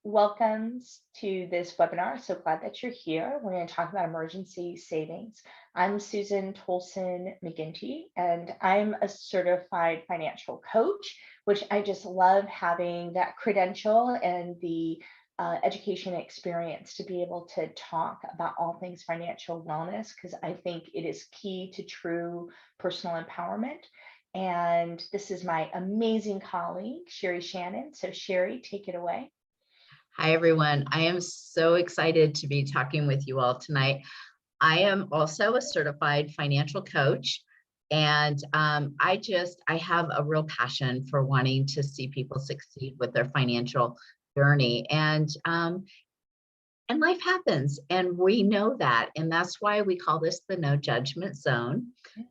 welcome to this webinar. So glad that you're here. We're going to talk about emergency savings. I'm Susan Toalson McGinty, and I'm a certified financial coach, which I just love having that credential and the education experience to be able to talk about all things financial wellness, because I think it is key to true personal empowerment. And this is my amazing colleague, Shannon. So Sheri, take it away. Hi, everyone. I am so excited to be talking with you all tonight. I am also a certified financial coach, and I have a real passion for wanting to see people succeed with their financial journey. And life happens, and we know that. And that's why we call this the no judgment zone,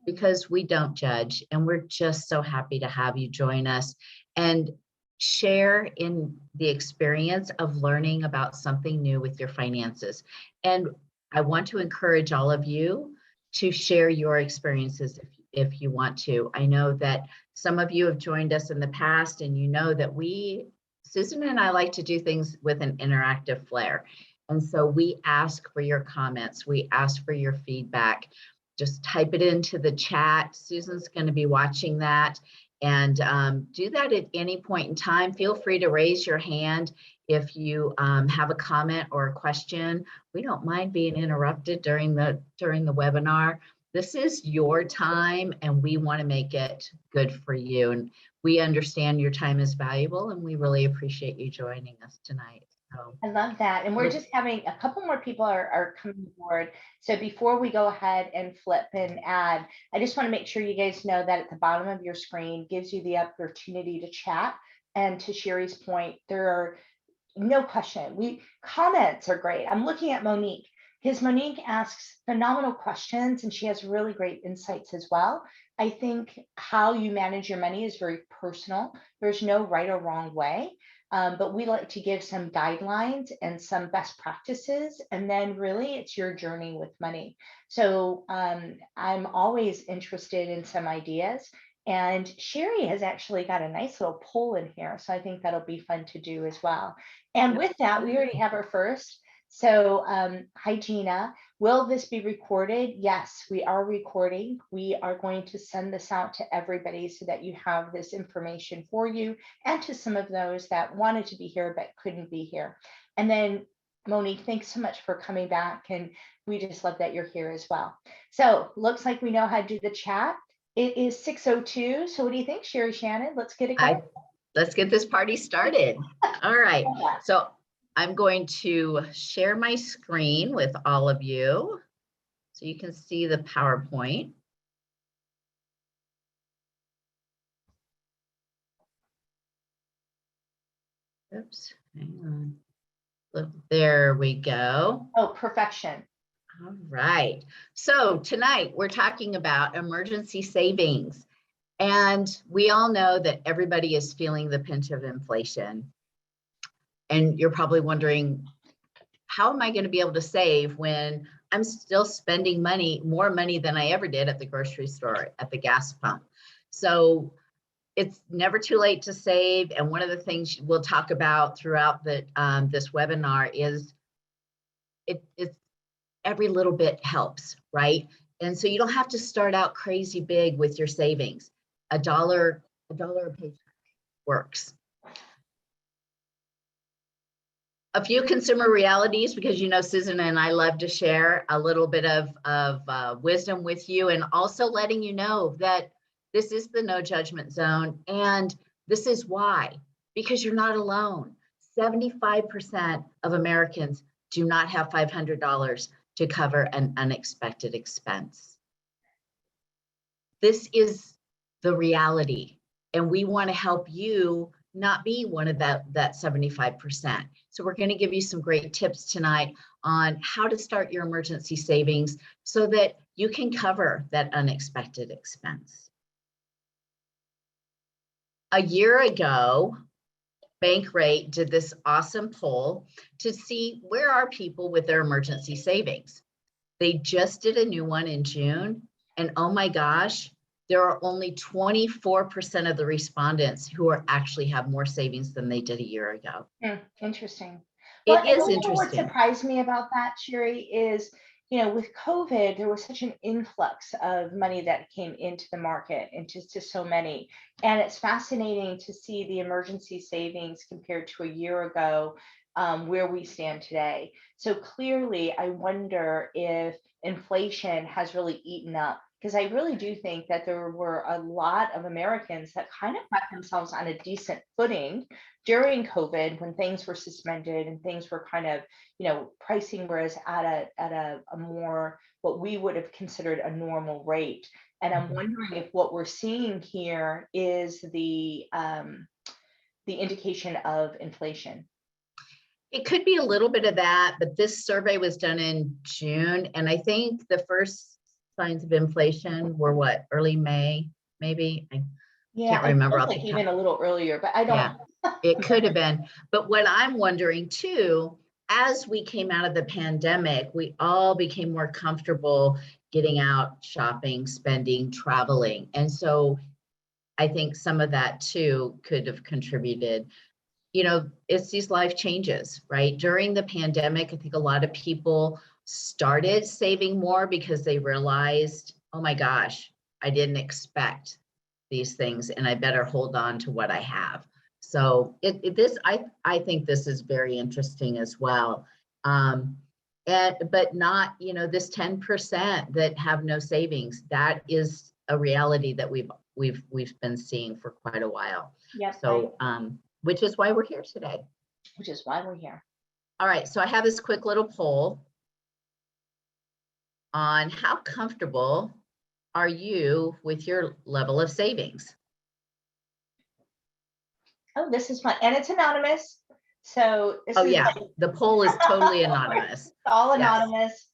because we don't judge. And we're just so happy to have you join us and share in the experience of learning about something new with your finances. And I want to encourage all of you to share your experiences if you want to. I know that some of you have joined us in the past, and you know that Susan and I like to do things with an interactive flair. And so we ask for your comments. We ask for your feedback. Just type it into the chat. Susan's going to be watching that. And do that at any point in time. Feel free to raise your hand if you have a comment or a question. We don't mind being interrupted during the webinar. This is your time, and we want to make it good for you. And we understand your time is valuable, and we really appreciate you joining us tonight. I love that. And we're just having a couple more people are coming aboard. So before we go ahead and flip and add, I just want to make sure you guys know that at the bottom of your screen gives you the opportunity to chat. And to Sheri's point, there are no question. Comments are great. I'm looking at Monique, because Monique asks phenomenal questions, and she has really great insights as well. I think how you manage your money is very personal. There's no right or wrong way. But we like to give some guidelines and some best practices, and then really it's your journey with money. So I'm always interested in some ideas, and Sheri has actually got a nice little poll in here, so I think that'll be fun to do as well. And with that, we already have our first. So hi, Gina. Will this be recorded? Yes, we are recording. We are going to send this out to everybody so that you have this information for you, and to some of those that wanted to be here but couldn't be here. And then Monique, thanks so much for coming back, and we just love that you're here as well. So looks like we know how to do the chat. It is 6:02. So what do you think, Shannon? Let's get it going. Let's get this party started. All right. So I'm going to share my screen with all of you so you can see the PowerPoint. Oops, hang on. Look, there we go. Oh, perfection. All right. So tonight we're talking about emergency savings. And we all know that everybody is feeling the pinch of inflation. And you're probably wondering, how am I going to be able to save when I'm still spending more money than I ever did at the grocery store, at the gas pump? So it's never too late to save. And one of the things we'll talk about throughout this webinar is it's every little bit helps, right? And so you don't have to start out crazy big with your savings. A dollar a paycheck works. A few consumer realities, because you know Susan and I love to share a little bit of wisdom with you, and also letting you know that this is the no judgment zone, and this is why, because you're not alone. 75% of Americans do not have $500 to cover an unexpected expense. This is the reality, and we want to help you not be one of that 75%. So we're going to give you some great tips tonight on how to start your emergency savings so that you can cover that unexpected expense. A year ago, Bankrate did this awesome poll to see where are people with their emergency savings. They just did a new one in June, and oh my gosh, there are only 24% of the respondents who are actually have more savings than they did a year ago. Interesting. It Well, is and what interesting. surprised me about that, Sheri, is, with COVID, there was such an influx of money that came into the market and just to so many. And it's fascinating to see the emergency savings compared to a year ago, where we stand today. So clearly, I wonder if inflation has really eaten up, because I really do think that there were a lot of Americans that kind of got themselves on a decent footing during COVID, when things were suspended and things were kind of, pricing was at a more, what we would have considered a normal rate. And I'm wondering if what we're seeing here is the indication of inflation. It could be a little bit of that, but this survey was done in June, and I think the first signs of inflation were what, early May, maybe? I can't remember. I feel like even a little earlier, but I don't. Yeah, it could have been. But what I'm wondering too, as we came out of the pandemic, we all became more comfortable getting out, shopping, spending, traveling. And so I think some of that too could have contributed. It's these life changes, right? During the pandemic, I think a lot of people started saving more because they realized, oh my gosh, I didn't expect these things and I better hold on to what I have. So I think this is very interesting as well. But not, this 10% that have no savings, that is a reality that we've been seeing for quite a while. Yes. So, which is why we're here today. Which is why we're here. All right, so I have this quick little poll on how comfortable are you with your level of savings? Oh, this is fun. And it's anonymous. So the poll is totally anonymous. All anonymous. Yes.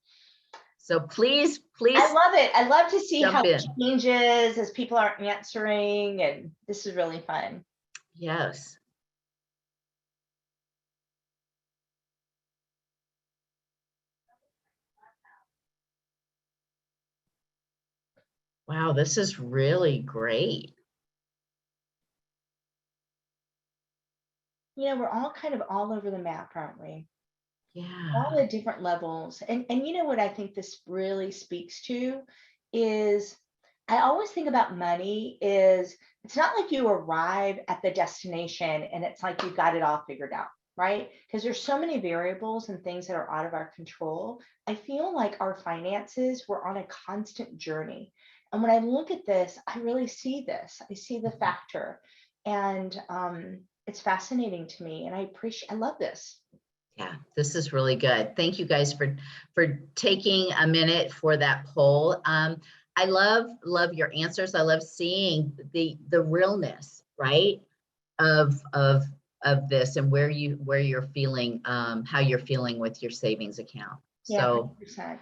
So please. I love it. I love to see how it changes as people are answering, and this is really fun. Yes. Wow, this is really great. We're all kind of all over the map, aren't we? Yeah. All the different levels. And what I think this really speaks to is, I always think about money is, it's not like you arrive at the destination and it's like you got it all figured out, right? Because there's so many variables and things that are out of our control. I feel like our finances, we're on a constant journey. And when I look at this, I really see this. I see the factor. And it's fascinating to me. And I love this. Yeah, this is really good. Thank you guys for taking a minute for that poll. I love your answers. I love seeing the realness, right, of this and where you're feeling, how you're feeling with your savings account. Yeah, so 100%.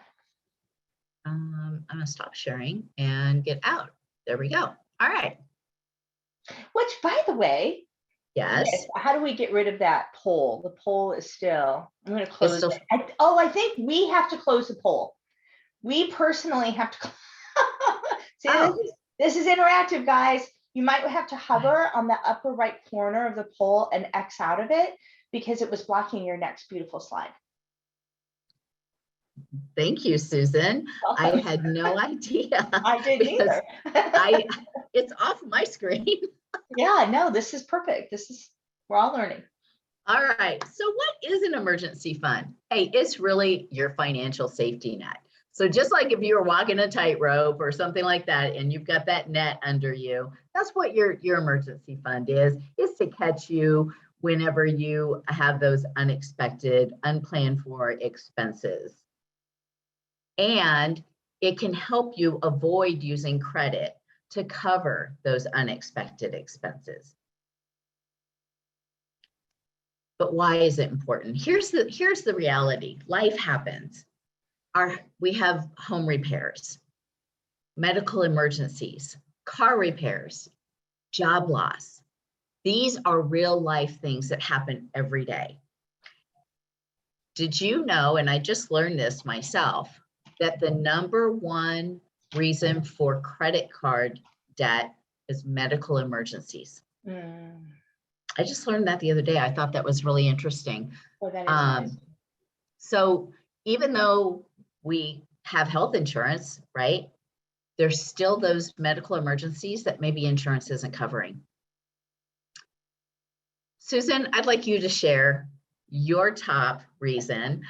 I'm gonna stop sharing and get out. There we go. All right. Which, by the way, yes. How do we get rid of that poll? The poll is still, I'm going to close it. I think we have to close the poll. We personally have to. See, this is interactive, guys. You might have to hover on the upper right corner of the poll and X out of it, because it was blocking your next beautiful slide. Thank you, Susan. I had no idea. I didn't either. It's off my screen. Yeah, no, this is perfect. We're all learning. All right. So what is an emergency fund? Hey, it's really your financial safety net. So just like if you were walking a tightrope or something like that, and you've got that net under you, that's what your emergency fund is to catch you whenever you have those unexpected, unplanned for expenses. And it can help you avoid using credit to cover those unexpected expenses. But why is it important? Here's the reality. Life happens. We have home repairs, medical emergencies, car repairs, job loss. These are real life things that happen every day. Did you know, and I just learned this myself, that the #1 reason for credit card debt is medical emergencies. Mm. I just learned that the other day. I thought that was really interesting. Well, that is nice. So even though we have health insurance, right, there's still those medical emergencies that maybe insurance isn't covering. Susan, I'd like you to share your top reason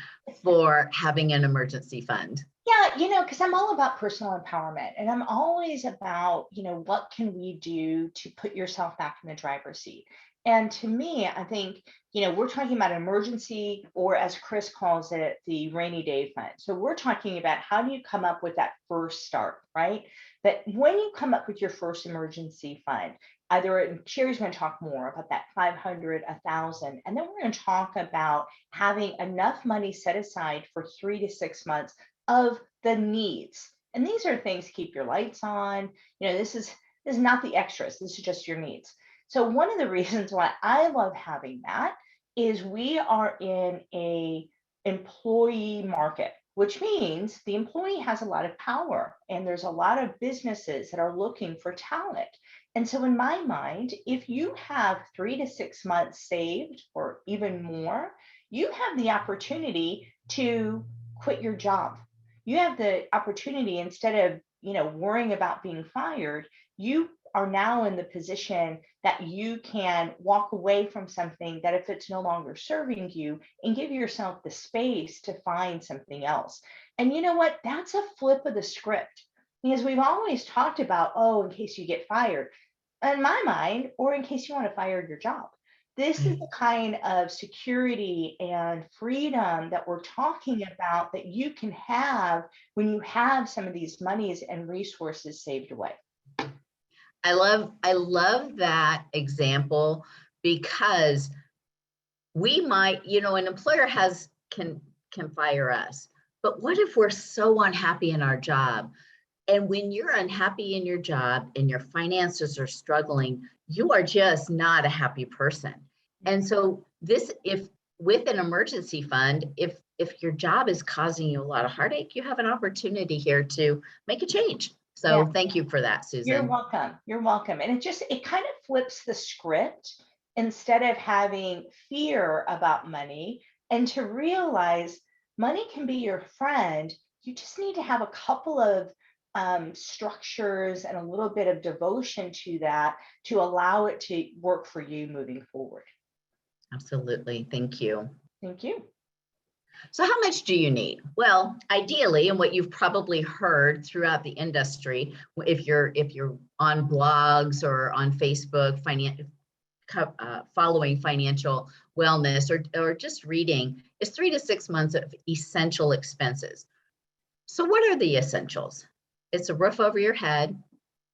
for having an emergency fund. Yeah, because I'm all about personal empowerment, and I'm always about, what can we do to put yourself back in the driver's seat? And to me, I think, we're talking about emergency, or as Chris calls it, the rainy day fund. So we're talking about how do you come up with that first start, right? But when you come up with your first emergency fund, either Sheri's going to talk more about that 500, 1,000, and then we're going to talk about having enough money set aside for 3 to 6 months of the needs. And these are things: keep your lights on. This is not the extras. This is just your needs. So one of the reasons why I love having that is we are in a employee market, which means the employee has a lot of power, and there's a lot of businesses that are looking for talent. And so in my mind, if you have 3 to 6 months saved or even more, you have the opportunity to quit your job. You have the opportunity, instead of, worrying about being fired, you are now in the position that you can walk away from something that, if it's no longer serving you, and give yourself the space to find something else. And you know what? That's a flip of the script, because we've always talked about, oh, in case you get fired, in my mind, or in case you want to fire your job. This is the kind of security and freedom that we're talking about that you can have when you have some of these monies and resources saved away. I love that example, because we might, an employer can fire us, but what if we're so unhappy in our job? And when you're unhappy in your job and your finances are struggling, you are just not a happy person. And so if with an emergency fund, if your job is causing you a lot of heartache, you have an opportunity here to make a change. So Yeah. thank you for that, Susan. You're welcome. You're welcome. And it kind of flips the script. Instead of having fear about money, and to realize money can be your friend, you just need to have a couple of structures and a little bit of devotion to that to allow it to work for you moving forward. Absolutely. Thank you. Thank you. So how much do you need? Well, ideally, and what you've probably heard throughout the industry, if you're on blogs or on Facebook, following financial wellness, or just reading, is 3 to 6 months of essential expenses. So what are the essentials? It's a roof over your head.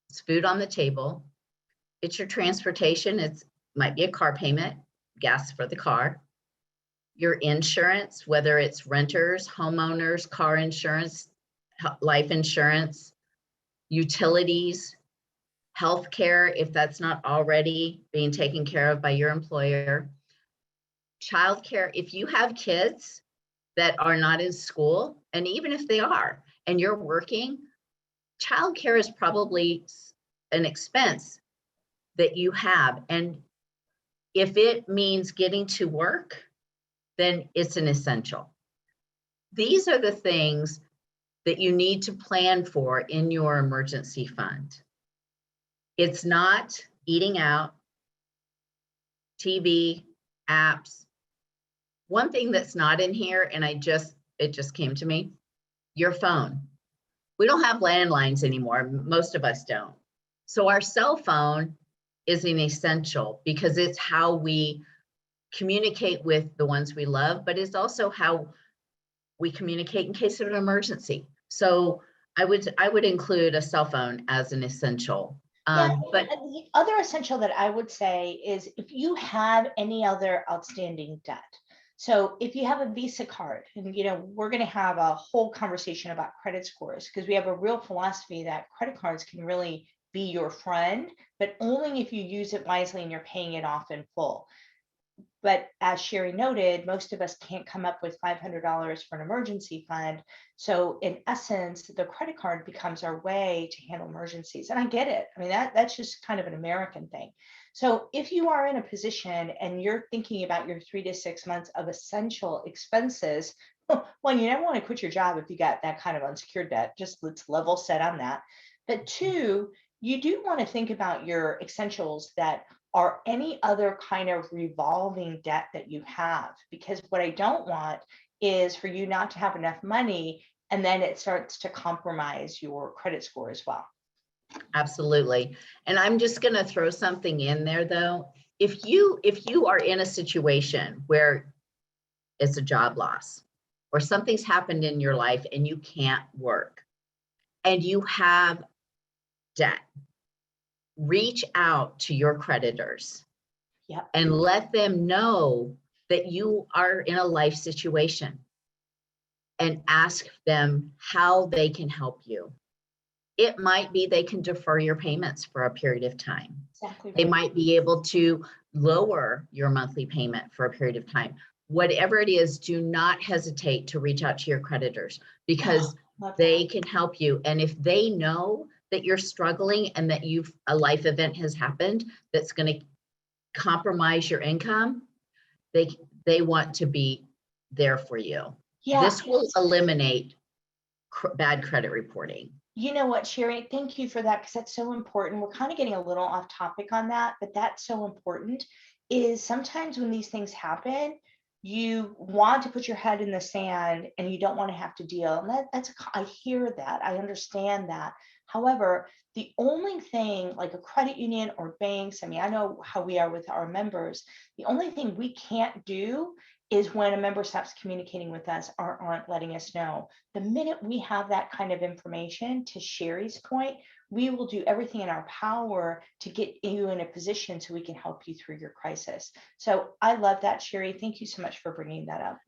It's food on the table. It's your transportation. Might be a car payment, gas for the car. Your insurance, whether it's renters, homeowners, car insurance, life insurance, utilities, healthcare, if that's not already being taken care of by your employer, childcare, if you have kids that are not in school, and even if they are, and you're working, childcare is probably an expense that you have. And if it means getting to work, then it's an essential. These are the things that you need to plan for in your emergency fund. It's not eating out, TV, apps. One thing that's not in here, and it just came to me, your phone. We don't have landlines anymore. Most of us don't. So our cell phone is an essential, because it's how we communicate with the ones we love, but it's also how we communicate in case of an emergency. So I would include a cell phone as an essential. But the other essential that I would say is if you have any other outstanding debt. So if you have a Visa card, and we're going to have a whole conversation about credit scores, because we have a real philosophy that credit cards can really be your friend, but only if you use it wisely and you're paying it off in full. But as Sheri noted, most of us can't come up with $500 for an emergency fund. So in essence, the credit card becomes our way to handle emergencies. And I get it. I mean, that's just kind of an American thing. So if you are in a position and you're thinking about your 3 to 6 months of essential expenses, one, you never want to quit your job if you got that kind of unsecured debt. Just let's level set on that. But two, you do want to think about your essentials that are any other kind of revolving debt that you have. Because what I don't want is for you not to have enough money and then it starts to compromise your credit score as well. Absolutely. And I'm just going to throw something in there though. If you are in a situation where it's a job loss or something's happened in your life and you can't work and you have debt, reach out to your creditors and let them know that you are in a life situation and ask them how they can help you. It might be they can defer your payments for a period of time. Exactly. They might be able to lower your monthly payment for a period of time. Whatever it is, do not hesitate to reach out to your creditors because they can help you. And if they know that you're struggling and that a life event has happened that's going to compromise your income, they want to be there for you. Yeah. This will eliminate bad credit reporting. You know what, Sheri, thank you for that, because that's so important. We're kind of getting a little off topic on that, but that's so important. Is sometimes when these things happen, you want to put your head in the sand and you don't want to have to deal. And I hear that, I understand that. However, the only thing like a credit union or banks, I mean, I know how we are with our members. The only thing we can't do is when a member stops communicating with us or aren't letting us know. The minute we have that kind of information, to Sheri's point, we will do everything in our power to get you in a position so we can help you through your crisis. So I love that, Sheri. Thank you so much for bringing that up.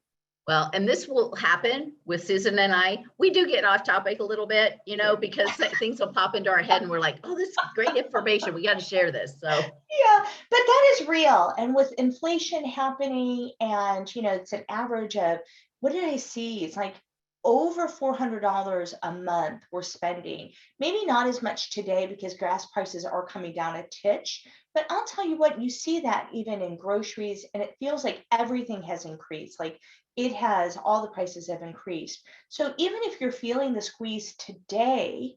Well, and this will happen with Susan and I. We do get off topic a little bit, because things will pop into our head and we're like, oh, this is great information. We got to share this. So yeah, but that is real. And with inflation happening and, it's an average of, what did I see? It's like over $400 a month we're spending. Maybe not as much today because gas prices are coming down a titch, but I'll tell you what, you see that even in groceries, and it feels like everything has increased. Like all the prices have increased. So even if you're feeling the squeeze today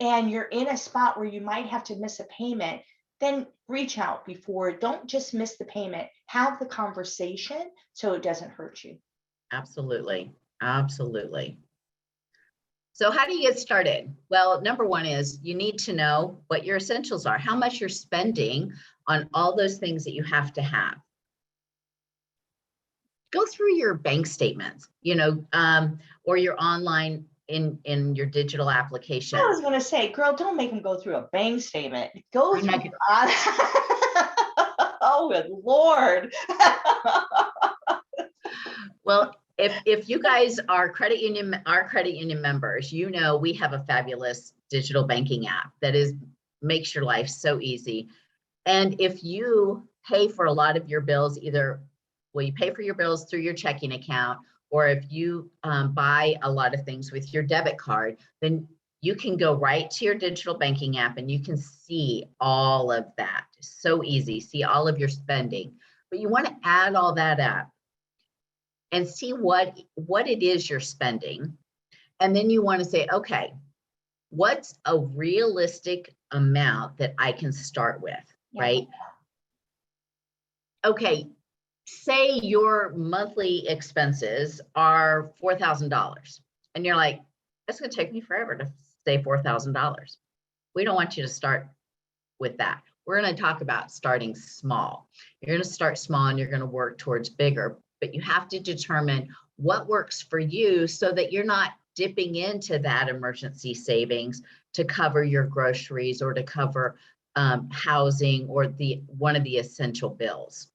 and you're in a spot where you might have to miss a payment, then reach out before. Don't just miss the payment. Have the conversation so it doesn't hurt you. Absolutely. Absolutely. So how do you get started? Well, number one is you need to know what your essentials are, how much you're spending on all those things that you have to have. Go through your bank statements, or your online in your digital application. I was going to say, girl, don't make them go through a bank statement. Go through. Oh, good Lord. Well, if you guys are our credit union members, we have a fabulous digital banking app that makes your life so easy. And if you pay for a lot of your bills, you pay for your bills through your checking account, or if you buy a lot of things with your debit card, then you can go right to your digital banking app and you can see all of that. So easy, see all of your spending. But you want to add all that up and see what it is you're spending. And then you want to say, okay, what's a realistic amount that I can start with, right? Okay, say your monthly expenses are $4,000 and you're like, that's going to take me forever to save $4,000. We don't want you to start with that. We're going to talk about starting small. You're going to start small and you're going to work towards bigger, but you have to determine what works for you so that you're not dipping into that emergency savings to cover your groceries or to cover housing or one of the essential bills.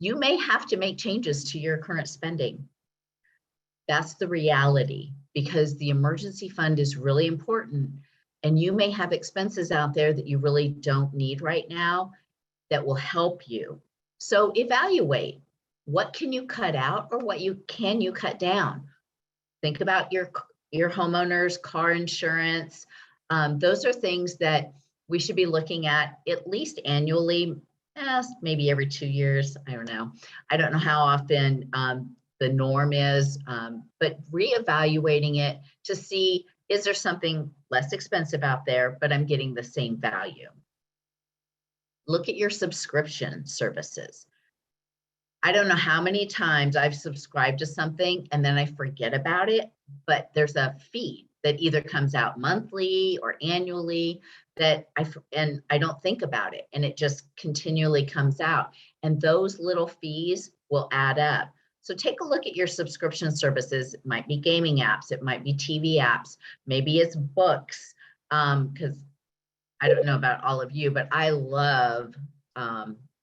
You may have to make changes to your current spending. That's the reality, because the emergency fund is really important. And you may have expenses out there that you really don't need right now that will help you So evaluate, what can you cut out or what can you cut down? Think about your homeowner's car insurance. Those are things that we should be looking at least annually, maybe every 2 years. I don't know. I don't know how often the norm is, but reevaluating it to see, is there something less expensive out there, but I'm getting the same value? Look at your subscription services. I don't know how many times I've subscribed to something and then I forget about it, but there's a fee that either comes out monthly or annually that I don't think about it, and it just continually comes out. And those little fees will add up. So take a look at your subscription services. It might be gaming apps, it might be TV apps, maybe it's books, because I don't know about all of you, but I love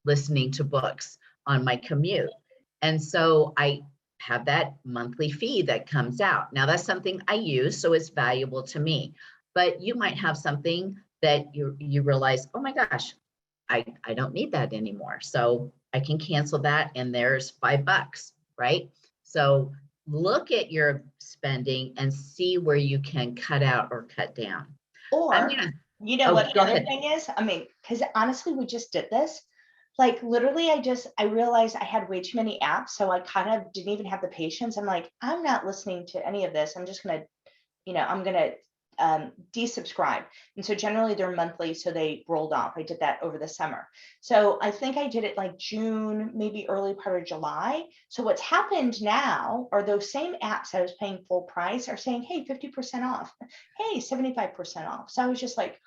listening to books on my commute. And so I have that monthly fee that comes out. Now that's something I use, so it's valuable to me. But you might have something that you realize, oh my gosh, I don't need that anymore. So I can cancel that and there's $5, right? So look at your spending and see where you can cut out or cut down. Or, you know what the go other ahead. thing is? I mean, because honestly, we just did this. Like literally, I realized I had way too many apps. So I kind of didn't even have the patience. I'm like, I'm not listening to any of this. I'm just going to, I'm going to desubscribe. And so generally they're monthly. So they rolled off. I did that over the summer. So I think I did it like June, maybe early part of July. So what's happened now are those same apps I was paying full price are saying, hey, 50% off, hey, 75% off. So I was just like,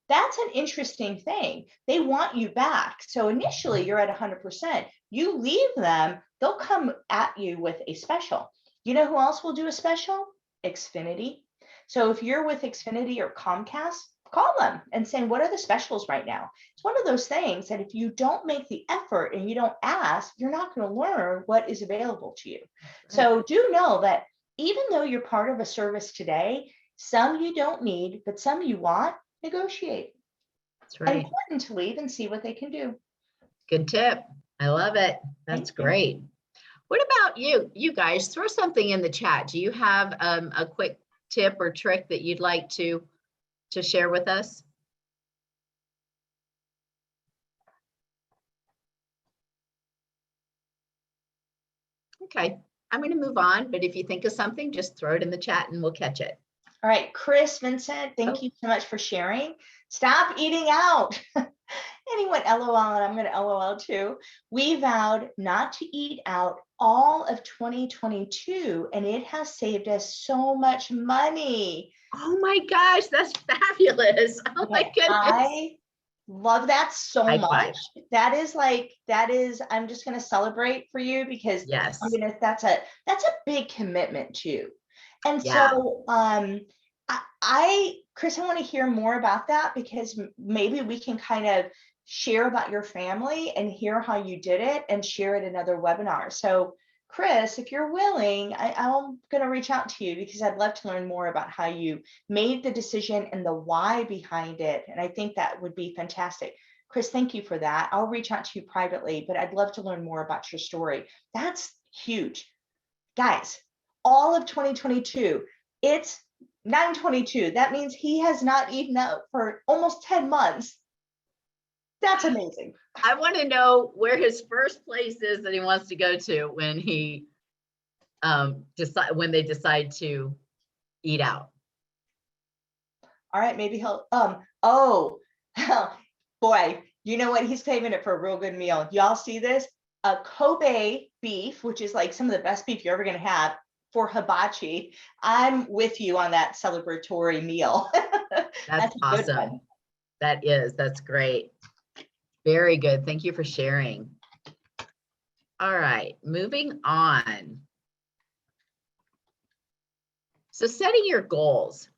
that's an interesting thing. They want you back. So initially you're at 100%. You leave them, they'll come at you with a special. You know who else will do a special? Xfinity. So if you're with Xfinity or Comcast, call them and say, what are the specials right now? It's one of those things that if you don't make the effort and you don't ask, you're not going to learn what is available to you. So do know that even though you're part of a service today, some you don't need, but some you want, negotiate. That's right. Important to leave and see what they can do. Good tip. I love it. That's great. What about you? You guys, throw something in the chat. Do you have a quick tip or trick that you'd like to share with us? Okay, I'm going to move on, but if you think of something, just throw it in the chat and we'll catch it. All right, Chris Vincent, thank you so much for sharing. Stop eating out. Anyone LOL, and I'm going to LOL too. We vowed not to eat out all of 2022, and it has saved us so much money. Oh my gosh, that's fabulous. Oh my goodness. I love that so much. That is, I'm just going to celebrate for you because yes, that's a big commitment too. And so, Chris, I want to hear more about that because maybe we can kind of share about your family and hear how you did it and share it in other webinars. So Chris, if you're willing, I'm going to reach out to you because I'd love to learn more about how you made the decision and the why behind it. And I think that would be fantastic. Chris, thank you for that. I'll reach out to you privately, but I'd love to learn more about your story. That's huge. Guys, all of 2022, it's 9/22. That means he has not eaten out for almost 10 months. That's amazing. I want to know where his first place is that he wants to go to when he when they decide to eat out. All right, maybe he'll oh boy, you know what? He's saving it for a real good meal. Y'all see this? A Kobe beef, which is like some of the best beef you're ever gonna have, for hibachi. I'm with you on that celebratory meal. That's awesome. That's great. Very good. Thank you for sharing. All right, moving on. So setting your goals.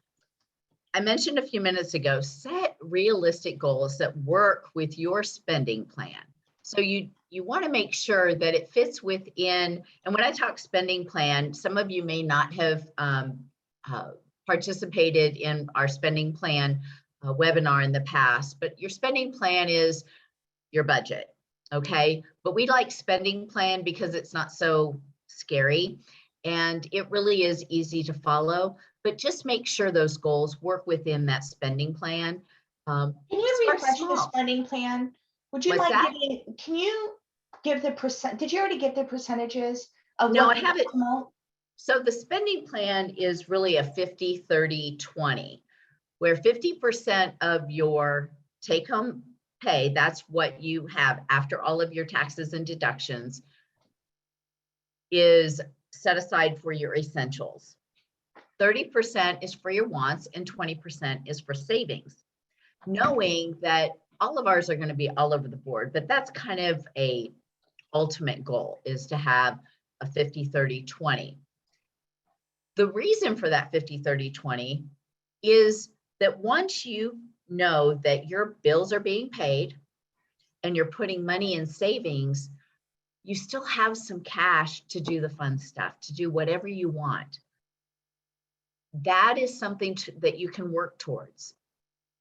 I mentioned a few minutes ago, set realistic goals that work with your spending plan. So you want to make sure that it fits within, and when I talk spending plan, some of you may not have participated in our spending plan webinar in the past, but your spending plan is your budget. Okay, but we like spending plan because it's not so scary and it really is easy to follow, but just make sure those goals work within that spending plan. Can you Start refresh the small. spending plan? Would you What's mind that? giving, can you give the percent, did you already give the percentages of No, what I the haven't. optimal? So the spending plan is really a 50-30-20, where 50% of your take home pay, that's what you have after all of your taxes and deductions, is set aside for your essentials. 30% is for your wants and 20% is for savings. Knowing that all of ours are going to be all over the board, but that's kind of a ultimate goal, is to have a 50-30-20. The reason for that 50-30-20 is that once you know that your bills are being paid and you're putting money in savings, you still have some cash to do the fun stuff, to do whatever you want. That is something that you can work towards.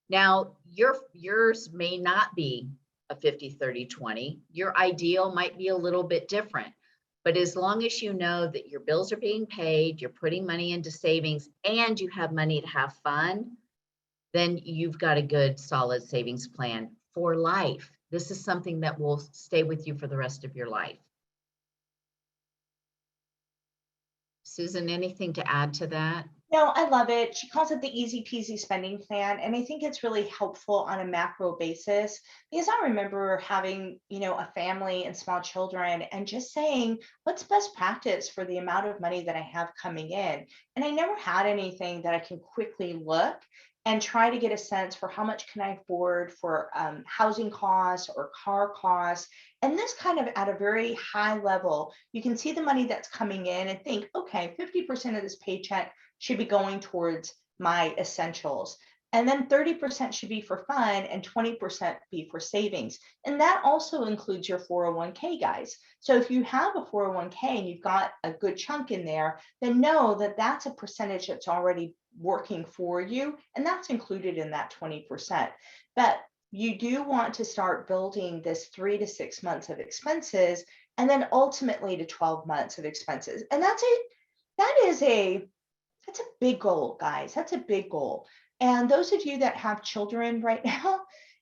Now, yours may not be a 50-30-20. Your ideal might be a little bit different. But as long as you know that your bills are being paid, you're putting money into savings, and you have money to have fun, then you've got a good, solid savings plan for life. This is something that will stay with you for the rest of your life. Susan, anything to add to that? No, I love it. She calls it the easy peasy spending plan. And I think it's really helpful on a macro basis because I remember having, a family and small children and just saying, what's best practice for the amount of money that I have coming in? And I never had anything that I can quickly look and try to get a sense for how much can I afford for housing costs or car costs. And this kind of at a very high level, you can see the money that's coming in and think, okay, 50% of this paycheck should be going towards my essentials. And then 30% should be for fun and 20% be for savings. And that also includes your 401k, guys. So if you have a 401k and you've got a good chunk in there, then know that that's a percentage that's already working for you. And that's included in that 20%. But you do want to start building this 3 to 6 months of expenses and then ultimately to 12 months of expenses. And that's it. That's a big goal, guys. That's a big goal. And those of you that have children right now,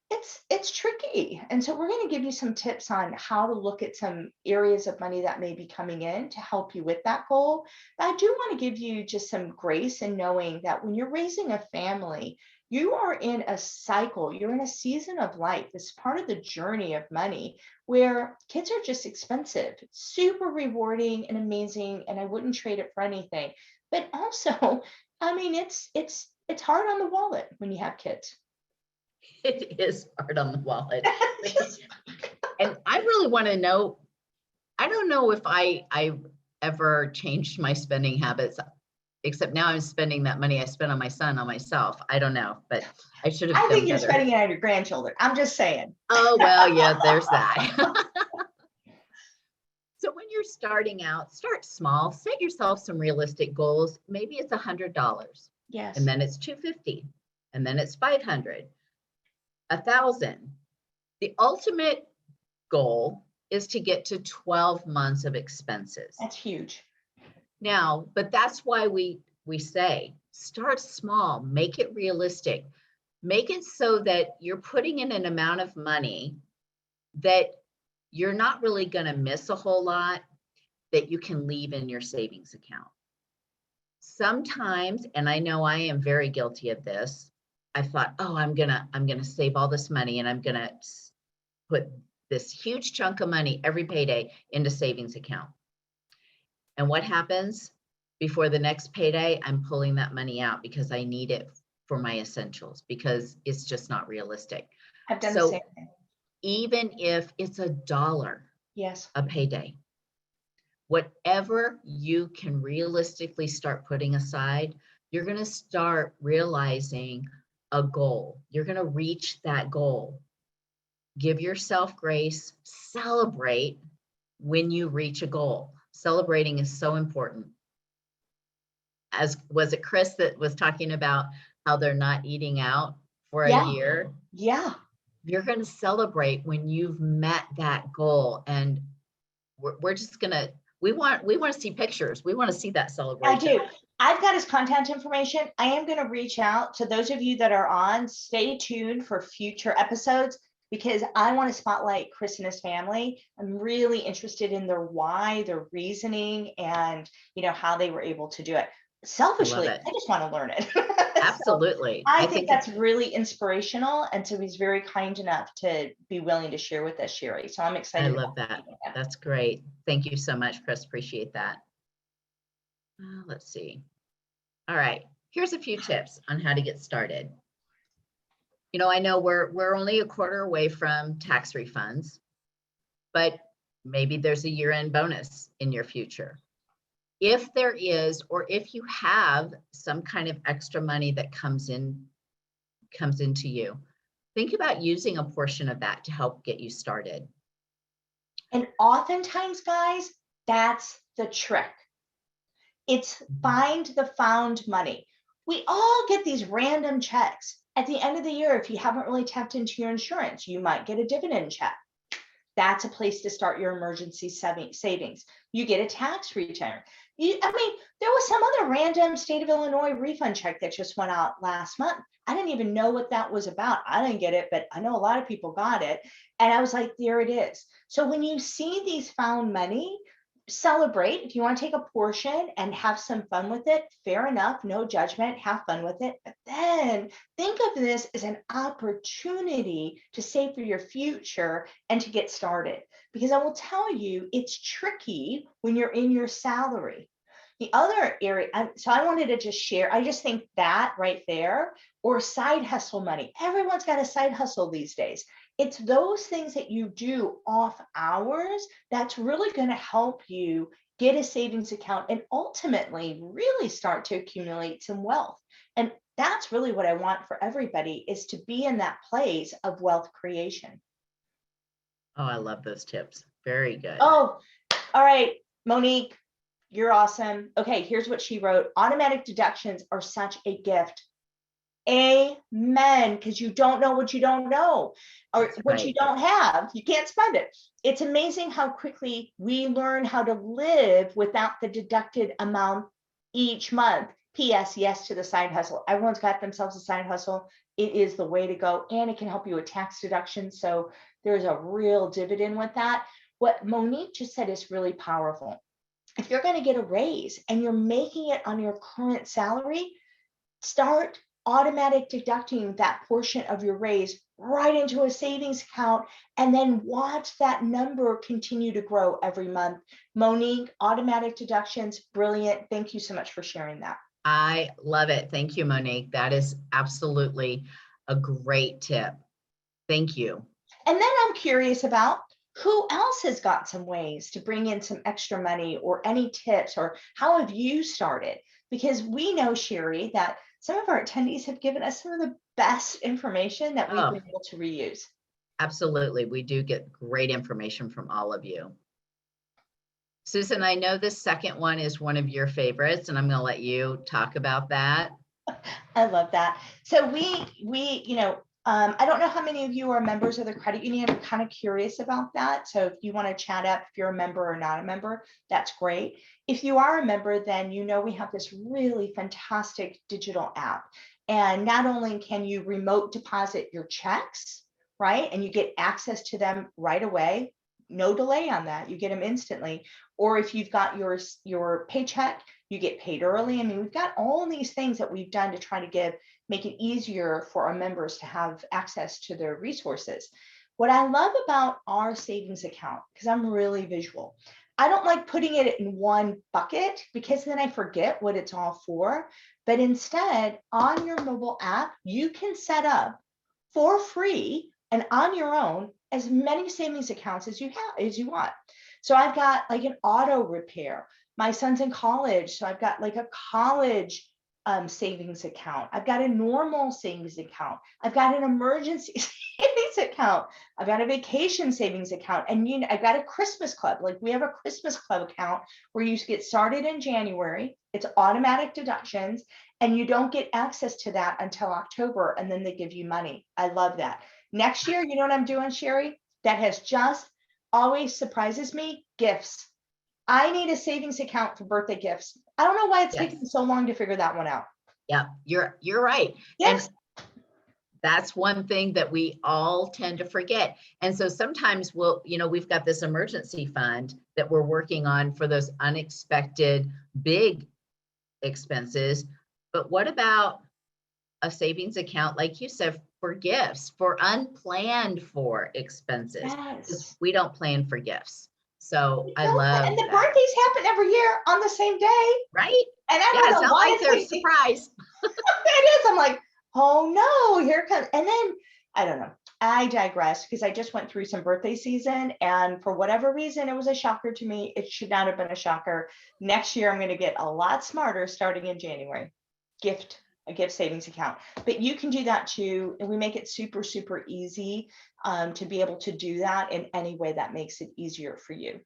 it's tricky. And so we're going to give you some tips on how to look at some areas of money that may be coming in to help you with that goal. But I do want to give you just some grace in knowing that when you're raising a family, you are in a cycle, you're in a season of life. It's part of the journey of money where kids are just expensive, super rewarding and amazing. And I wouldn't trade it for anything. But also, I mean, it's hard on the wallet when you have kids. It is hard on the wallet. And I really want to know, I don't know if I ever changed my spending habits, except now I'm spending that money I spent on my son on myself. I don't know, but I should have I done think you're better. spending it on your grandchildren. I'm just saying. Oh, well, yeah, there's that. So when you're starting out, start small, set yourself some realistic goals. Maybe it's $100 and Yes. then it's $250 and then it's 500, 1,000. The ultimate goal is to get to 12 months of expenses. That's huge. Now, but that's why we say start small, make it realistic. Make it so that you're putting in an amount of money that you're not really going to miss a whole lot, that you can leave in your savings account. Sometimes, and I know I am very guilty of this, I thought, oh, I'm gonna save all this money and I'm gonna put this huge chunk of money every payday into savings account. And what happens before the next payday? I'm pulling that money out because I need it for my essentials because it's just not realistic. I've done the So same thing. even if it's $1 Yes. a payday, whatever you can realistically start putting aside, you're going to start realizing a goal. You're going to reach that goal. Give yourself grace, celebrate when you reach a goal. Celebrating is so important. As was it Chris that was talking about how they're not eating out for a Yeah. year? Yeah. you're going to celebrate when you've met that goal. And we're just going to, we want to see pictures. We want to see that I celebration. do. I've got his contact information. I am going to reach out to those of you that are on. Stay tuned for future episodes because I want to spotlight Chris and his family. I'm really interested in their why, their reasoning, and how they were able to do it. Selfishly, it. I just want to learn it. Absolutely. So I think that's really inspirational. And so he's very kind enough to be willing to share with us, Sheri. So I'm excited. I love that. That's great. Thank you so much, Chris. Appreciate that. Let's see. All right. Here's a few tips on how to get started. I know we're only a quarter away from tax refunds, but maybe there's a year-end bonus in your future. If there is, or if you have some kind of extra money that comes into you, think about using a portion of that to help get you started. And oftentimes, guys, that's the trick. It's find the found money. We all get these random checks. At the end of the year, if you haven't really tapped into your insurance, you might get a dividend check. That's a place to start your emergency savings. You get a tax return. There was some other random state of Illinois refund check that just went out last month. I didn't even know what that was about. I didn't get it, but I know a lot of people got it. And I was like, there it is. So when you see these found money, celebrate. If you want to take a portion and have some fun with it, fair enough, no judgment, have fun with it. But then think of this as an opportunity to save for your future and to get started. Because I will tell you, it's tricky when you're in your salary. The other area, so I wanted to just share, I just think that right there, or side hustle money. Everyone's got a side hustle these days. It's those things that you do off hours that's really going to help you get a savings account and ultimately really start to accumulate some wealth. And that's really what I want for everybody, is to be in that place of wealth creation. Oh, I love those tips. Very good. Oh, all right, Monique, you're awesome. Okay, here's what she wrote. Automatic deductions are such a gift. Amen. Because you don't know what you don't know, or That's what right. you don't have. You can't spend it. It's amazing how quickly we learn how to live without the deducted amount each month. P.S. Yes to the side hustle. Everyone's got themselves a side hustle. It is the way to go, and it can help you with tax deductions. So there's a real dividend with that. What Monique just said is really powerful. If you're going to get a raise and you're making it on your current salary, start automatic deducting that portion of your raise right into a savings account, and then watch that number continue to grow every month. Monique, automatic deductions, brilliant. Thank you so much for sharing that. I love it. Thank you, Monique. That is absolutely a great tip. Thank you. And then I'm curious about who else has got some ways to bring in some extra money, or any tips, or how have you started? Because we know, Sheri, that some of our attendees have given us some of the best information that we've been able to reuse. Absolutely. We do get great information from all of you. Susan, I know this second one is one of your favorites, and I'm going to let you talk about that. I love that. So I don't know how many of you are members of the credit union. I'm kind of curious about that. So if you want to chat up, if you're a member or not a member, that's great. If you are a member, then we have this really fantastic digital app. And not only can you remote deposit your checks, right? And you get access to them right away. No delay on that. You get them instantly. Or if you've got your paycheck, you get paid early. I mean, we've got all these things that we've done to try to make it easier for our members to have access to their resources. What I love about our savings account, because I'm really visual, I don't like putting it in one bucket because then I forget what it's all for. But instead, on your mobile app, you can set up for free and on your own as many savings accounts as you want. So I've got like an auto repair. My son's in college, so I've got like a college savings account. I've got a normal savings account. I've got an emergency savings account. I've got a vacation savings account. And I've got a Christmas club. Like we have a Christmas club account where you get started in January. It's automatic deductions, and you don't get access to that until October, and then they give you money. I love that. Next year, you know what I'm doing, Sheri? That has just always surprises me, gifts. I need a savings account for birthday gifts. I don't know why it's taking Yes. me so long to figure that one out. Yeah, you're right. And Yes. that's one thing that we all tend to forget. And so sometimes we've got this emergency fund that we're working on for those unexpected big expenses. But what about a savings account, like you said, for gifts, for unplanned for expenses? Because Yes. we don't plan for gifts. So I No, and love the that, birthdays happen every year on the same day. right? And I Yeah, don't it's know not why like it's they're a like, surprise. it is. I'm like, oh no, here comes. And then I don't know. I digress because I just went through some birthday season. And for whatever reason, it was a shocker to me. It should not have been a shocker. Next year, I'm going to get a lot smarter starting in January. A gift savings account. But you can do that too. And we make it super, super easy to be able to do that in any way that makes it easier for you.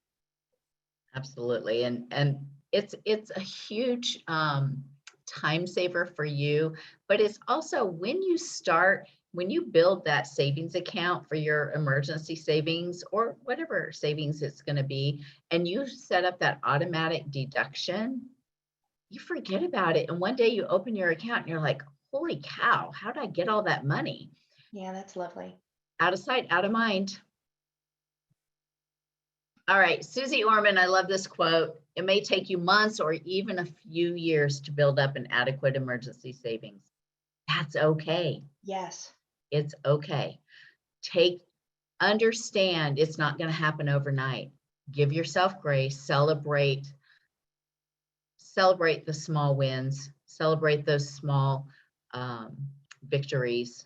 Absolutely. And it's a huge time saver for you, but it's also when you build that savings account for your emergency savings or whatever savings it's going to be, and you set up that automatic deduction, you forget about it. And one day you open your account and you're like, holy cow, how did I get all that money? Yeah, that's lovely. Out of sight, out of mind. All right, Susie Orman, I love this quote. It may take you months or even a few years to build up an adequate emergency savings. That's okay. Yes. It's okay. Understand it's not going to happen overnight. Give yourself grace, celebrate the small wins, celebrate those small victories,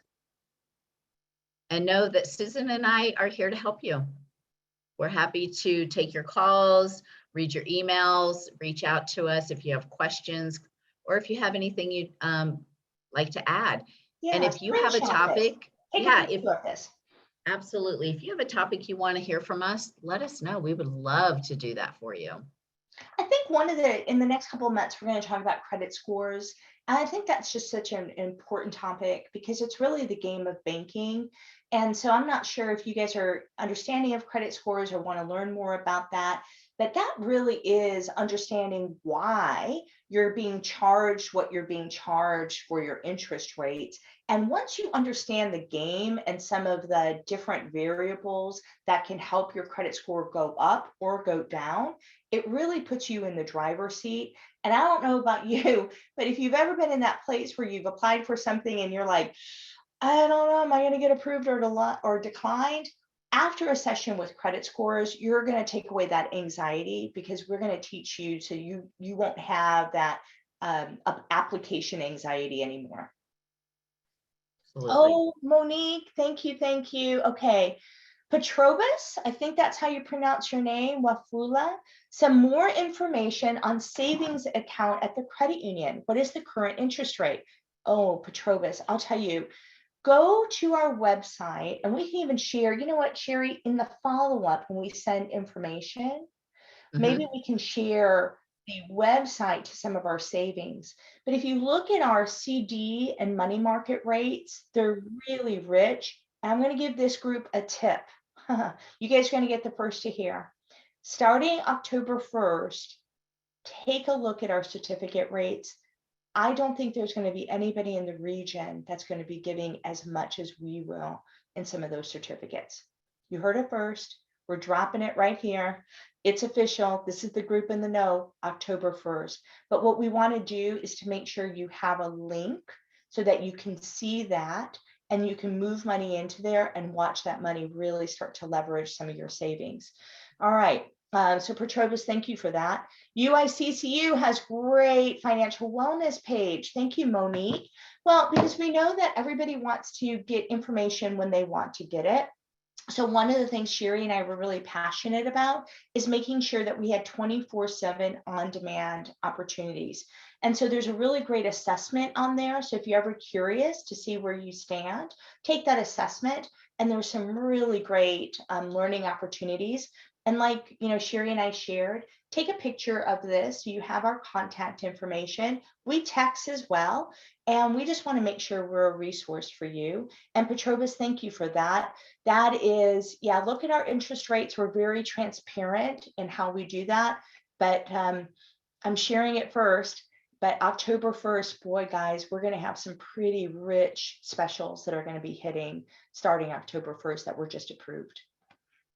and know that Susan and I are here to help you. We're happy to take your calls, read your emails, reach out to us if you have questions, or if you have anything you'd like to add. And Yeah, if you have a screenshot this. topic, Take a yeah, if picture of this. absolutely, if you have a topic you want to hear from us, let us know. We would love to do that for you. I think in the next couple of months, we're going to talk about credit scores. And I think that's just such an important topic because it's really the game of banking. And so I'm not sure if you guys are understanding of credit scores or want to learn more about that, but that really is understanding why you're being charged what you're being charged for your interest rates. And once you understand the game and some of the different variables that can help your credit score go up or go down, it really puts you in the driver's seat. And I don't know about you, but if you've ever been in that place where you've applied for something and you're like, I don't know, am I going to get approved or declined? After a session with credit scores, you're going to take away that anxiety because we're going to teach you so you won't have that application anxiety anymore. Absolutely. Oh, Monique, thank you, thank you. Okay. Petrobus, I think that's how you pronounce your name, Wafula. Some more information on savings account at the credit union. What is the current interest rate? Oh, Petrobus, I'll tell you. Go to our website and we can even share, you know what, Sheri, in the follow-up when we send information, maybe we can share the website to some of our savings. But if you look at our CD and money market rates, they're really rich. And I'm going to give this group a tip. You guys are going to get the first to hear. Starting October 1st, take a look at our certificate rates. I don't think there's going to be anybody in the region that's going to be giving as much as we will in some of those certificates. You heard it first. We're dropping it right here. It's official. This is the group in the know, October 1st. But what we want to do is to make sure you have a link so that you can see that and you can move money into there and watch that money really start to leverage some of your savings. All right. So Petrobus, thank you for that. UICCU has great financial wellness page. Thank you, Monique. Well, because we know that everybody wants to get information when they want to get it. So one of the things Sheri and I were really passionate about is making sure that we had 24/7 on-demand opportunities. And so there's a really great assessment on there. So if you're ever curious to see where you stand, take that assessment. And there's some really great learning opportunities. And like, Sheri and I shared, take a picture of this. You have our contact information. We text as well. And we just want to make sure we're a resource for you. And Petrobas, thank you for that. That is, yeah, look at our interest rates. We're very transparent in how we do that. But I'm sharing it first. But October 1st, boy, guys, we're going to have some pretty rich specials that are going to be hitting starting October 1st that were just approved.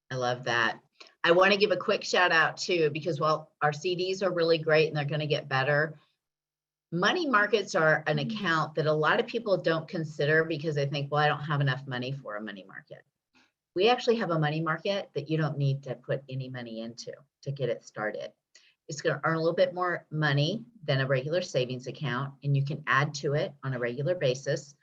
I love that. I want to give a quick shout out too, because while our CDs are really great and they're going to get better, money markets are an account that a lot of people don't consider because they think, well, I don't have enough money for a money market. We actually have a money market that you don't need to put any money into to get it started. It's going to earn a little bit more money than a regular savings account, and you can add to it on a regular basis.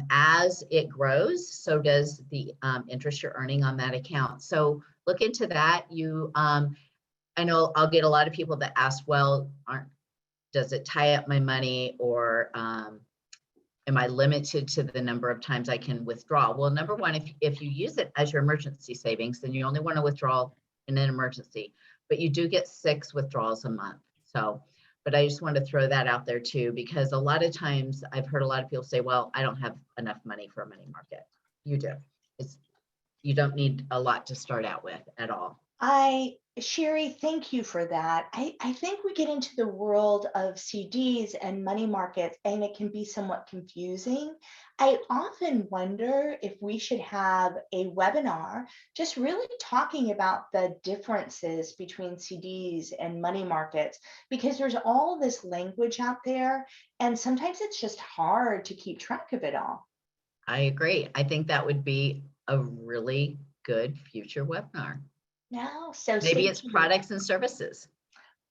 As it grows, so does the interest you're earning on that account. So look into that. I know I'll get a lot of people that ask, well, does it tie up my money, or am I limited to the number of times I can withdraw? Well, number one, if you use it as your emergency savings, then you only want to withdraw in an emergency, but you do get 6 withdrawals a month. So, but I just want to throw that out there too, because a lot of times I've heard a lot of people say, well, I don't have enough money for a money market. You do. You don't need a lot to start out with at all. Sheri, thank you for that. I think we get into the world of CDs and money markets, and it can be somewhat confusing. I often wonder if we should have a webinar just really talking about the differences between CDs and money markets, because there's all this language out there, and sometimes it's just hard to keep track of it all. I agree. I think that would be a really good future webinar. No, so Maybe it's products and services.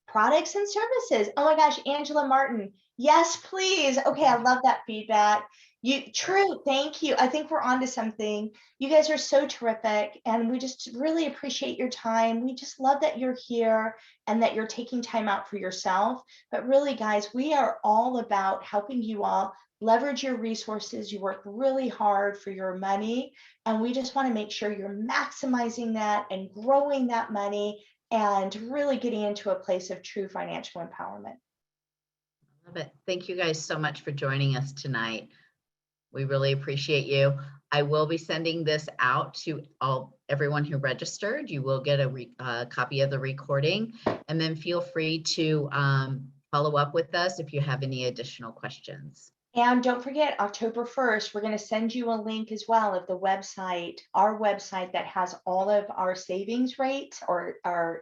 Products and services. Oh my gosh, Angela Martin. Yes, please. Okay, I love that feedback. True. Thank you. I think we're on to something. You guys are so terrific, and we just really appreciate your time. We just love that you're here and that you're taking time out for yourself. But really, guys, we are all about helping you all leverage your resources. You work really hard for your money, and we just want to make sure you're maximizing that and growing that money and really getting into a place of true financial empowerment. Love it. Thank you guys so much for joining us tonight. We really appreciate you. I will be sending this out to everyone who registered. You will get a copy of the recording, and then feel free to follow up with us if you have any additional questions. And don't forget, October 1st, we're going to send you a link as well of the website, our website that has all of our savings rates, or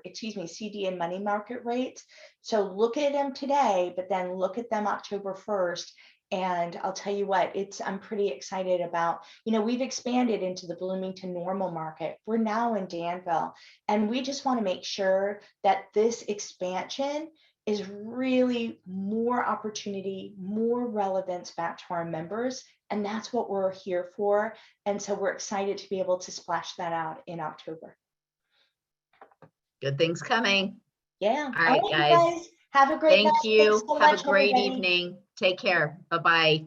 CD and money market rates. So look at them today, but then look at them October 1st. And I'll tell you what, I'm pretty excited about, we've expanded into the Bloomington normal market. We're now in Danville, and we just want to make sure that this expansion is really more opportunity, more relevance back to our members. And that's what we're here for. And so we're excited to be able to splash that out in October. Good things coming. Yeah. All right, guys. Have a great night. Thank you. Thanks so Have much, a great everybody. evening. Take care. Bye-bye.